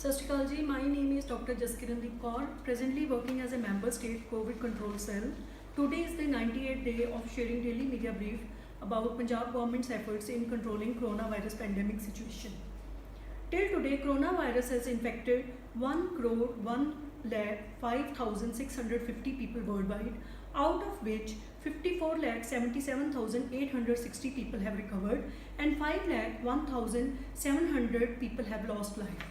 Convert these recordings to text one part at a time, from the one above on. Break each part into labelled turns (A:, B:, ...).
A: Sat Shri Akal ji, my name is Dr. Jaskirandeep Kaur, presently working as a member state COVID control cell. Today is the 98th day of sharing daily media brief about Punjab government's efforts in controlling coronavirus pandemic situation. Till today, coronavirus has infected 1,01,05,650 people worldwide, out of which 54,77,860 people have recovered and 5,01,700 people have lost life.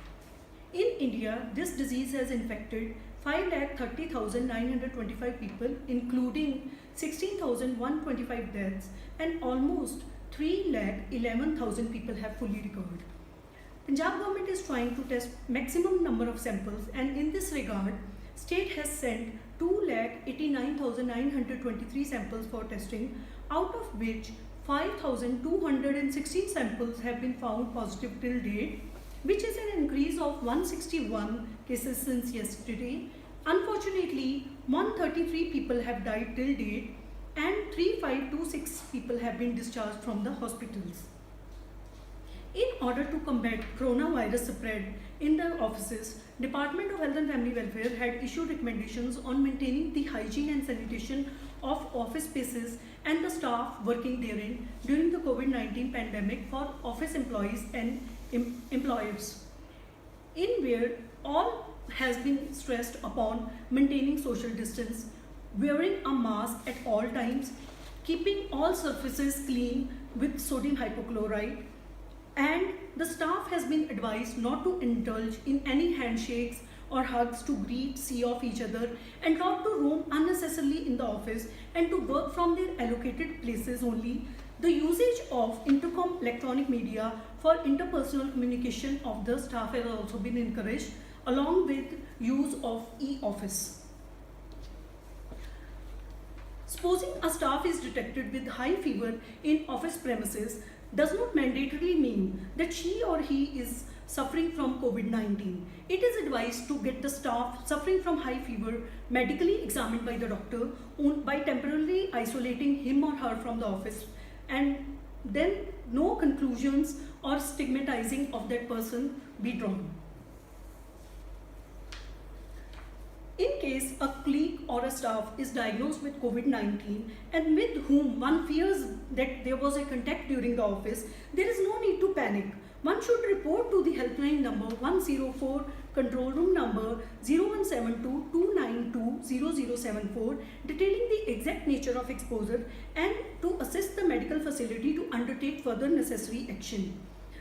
A: In India, this disease has infected 5,30,925 people, including 16,125 deaths, and almost 3,11,000 people have fully recovered. Punjab government is trying to test maximum number of samples, and in this regard, state has sent 2,89,923 samples for testing, out of which 5,216 samples have been found positive till date, which is an increase of 161 cases since yesterday. Unfortunately, 133 people have died till date and 3,526 people have been discharged from the hospitals. In order to combat coronavirus spread in the offices, Department of Health and Family Welfare had issued recommendations on maintaining the hygiene and sanitation of office spaces and the staff working therein during the COVID-19 pandemic for office employees and employers, in where all has been stressed upon maintaining social distance, wearing a mask at all times, keeping all surfaces clean with sodium hypochlorite, and the staff has been advised not to indulge in any handshakes or hugs to greet, see off each other, and not to roam unnecessarily in the office and to work from their allocated places only. The usage of intercom electronic media for interpersonal communication of the staff has also been encouraged, along with use of e-office. Supposing a staff is detected with high fever in office premises does not mandatorily mean that she or he is suffering from COVID-19. It is advised to get the staff suffering from high fever medically examined by the doctor by temporarily isolating him or her from the office, and then no conclusions or stigmatizing of that person be drawn. In case a colleague or a staff is diagnosed with COVID-19 and with whom one fears that there was a contact during the office, there is no need to panic. One should report to the helpline number 104, control room number 0172-292-0074, detailing the exact nature of exposure and to assist the medical facility to undertake further necessary action.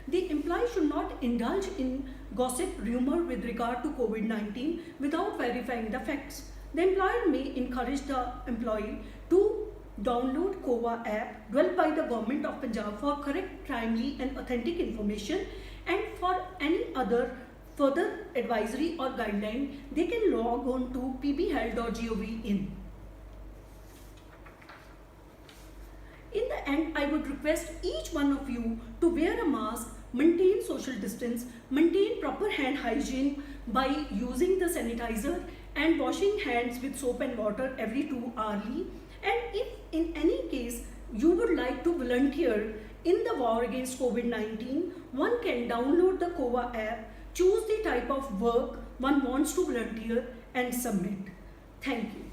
A: The employee should not indulge in gossip rumor with regard to COVID-19 without verifying the facts. The employer may encourage the employee to download COVA app developed by the Government of Punjab for correct, timely and authentic information, and for any other further advisory or guideline, they can log on to pbhealth.gov.in. In the end, I would request each one of you to wear a mask, maintain social distance, maintain proper hand hygiene by using the sanitizer and washing hands with soap and water every 2 hours. And if in any case you would like to volunteer in the war against COVID-19, one can download the COVA app, choose the type of work one wants to volunteer and submit. Thank you.